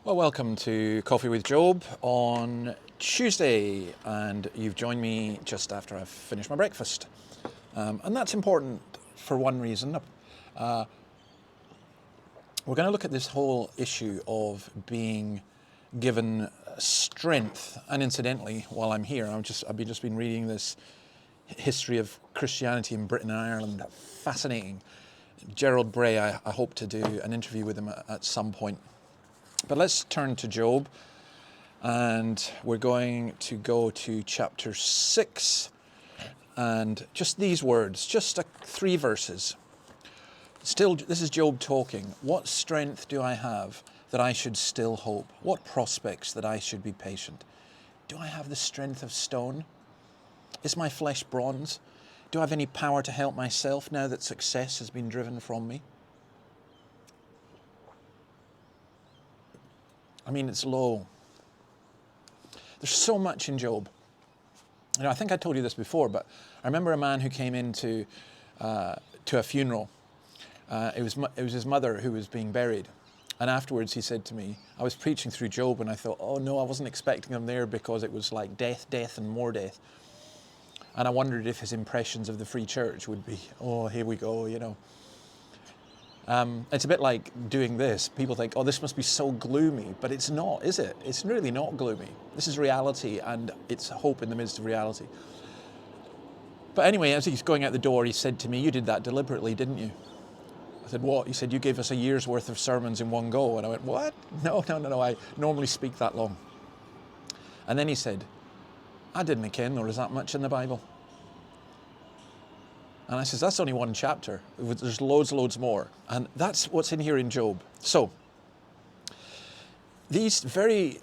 Well, welcome to Coffee with Job on Tuesday, and you've joined me just after I've finished my breakfast. And that's important for one reason. We're going to look at this whole issue of being given strength. And incidentally, while I'm here, I've just been reading this history of Christianity in Britain and Ireland. Fascinating. Gerald Bray, I hope to do an interview with him at some point. But let's turn to Job, and we're going to go to chapter 6, and just these words, just 3 verses. Still, this is Job talking. What strength do I have that I should still hope? What prospects that I should be patient? Do I have the strength of stone? Is my flesh bronze? Do I have any power to help myself now that success has been driven from me? I mean, it's low. There's so much in Job. I think I told you this before, but I remember a man who came into to a funeral. It was his mother who was being buried. And afterwards he said to me, I was preaching through Job and I thought, oh no, I wasn't expecting him there because it was like death, death and more death. And I wondered if his impressions of the free church would be, oh, here we go, you know. It's a bit like doing this. People think, oh, this must be so gloomy, but it's not, is it? It's really not gloomy. This is reality, and it's hope in the midst of reality. But anyway, as he's going out the door, he said to me, you did that deliberately, didn't you? I said, what? He said, you gave us a year's worth of sermons in one go. And I went, what? No, I normally speak that long. And then he said, I didn't ken there was that much in the Bible. And I says, that's only one chapter. There's loads more. And that's what's in here in Job. So, this very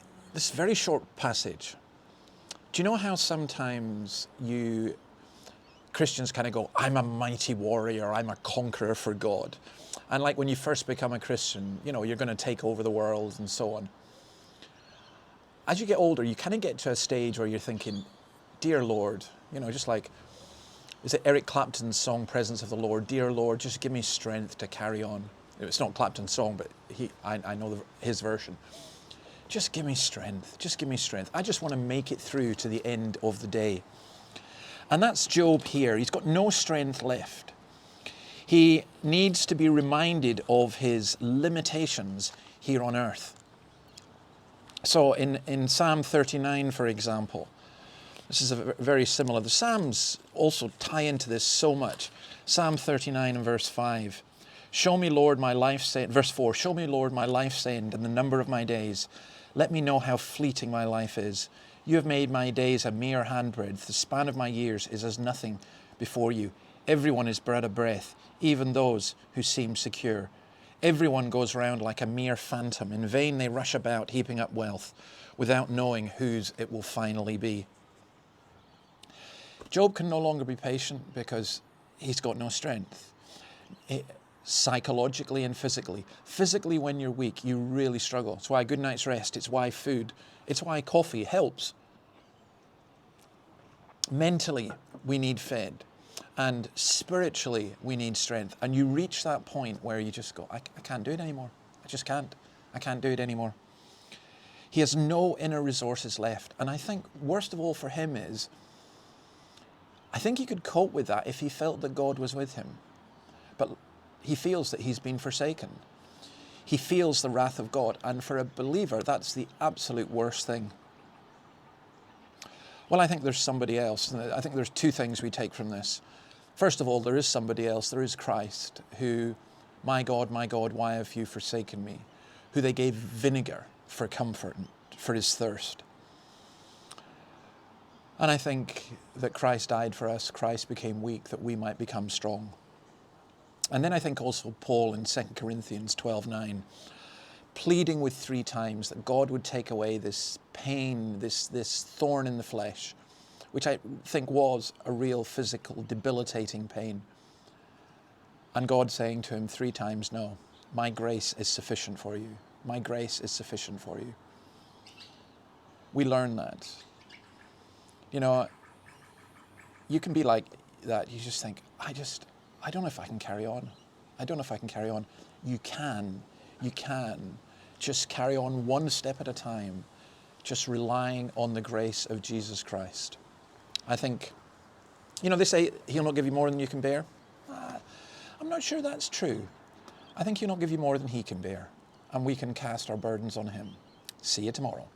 short passage, do you know how sometimes Christians kind of go, I'm a mighty warrior, I'm a conqueror for God. And like when you first become a Christian, you know, you're going to take over the world and so on. As you get older, you kind of get to a stage where you're thinking, dear Lord, you know, just like, is it Eric Clapton's song, Presence of the Lord? Dear Lord, just give me strength to carry on. It's not Clapton's song, but I know his version. Just give me strength. Just give me strength. I just want to make it through to the end of the day. And that's Job here. He's got no strength left. He needs to be reminded of his limitations here on earth. So in Psalm 39, for example, this is very similar. The Psalms also tie into this so much. Psalm 39 and verse 5. Show me, Lord, my life's end. Verse 4. Show me, Lord, my life's end and the number of my days. Let me know how fleeting my life is. You have made my days a mere handbreadth. The span of my years is as nothing before you. Everyone is but a breath, even those who seem secure. Everyone goes round like a mere phantom. In vain they rush about, heaping up wealth, without knowing whose it will finally be. Job can no longer be patient because he's got no strength. Psychologically and physically. Physically, when you're weak, you really struggle. It's why a good night's rest, it's why food, it's why coffee helps. Mentally, we need fed. And spiritually, we need strength. And you reach that point where you just go, I can't do it anymore. I just can't. I can't do it anymore. He has no inner resources left. And I think worst of all for him is, I think he could cope with that if he felt that God was with him. But he feels that he's been forsaken. He feels the wrath of God. And for a believer, that's the absolute worst thing. Well, I think there's somebody else. I think there's 2 things we take from this. First of all, there is somebody else. There is Christ who, my God, why have you forsaken me? Who they gave vinegar for comfort, for his thirst. And I think that Christ died for us. Christ became weak that we might become strong. And then I think also Paul in 2 Corinthians 12:9, pleading with 3 times that God would take away this pain, this thorn in the flesh, which I think was a real physical, debilitating pain. And God saying to him 3 times, no, my grace is sufficient for you. My grace is sufficient for you. We learn that. You know, you can be like that. You just think, I don't know if I can carry on. I don't know if I can carry on. You can. just carry on one step at a time, just relying on the grace of Jesus Christ. I think, they say he'll not give you more than you can bear. I'm not sure that's true. I think he'll not give you more than he can bear, and we can cast our burdens on him. See you tomorrow.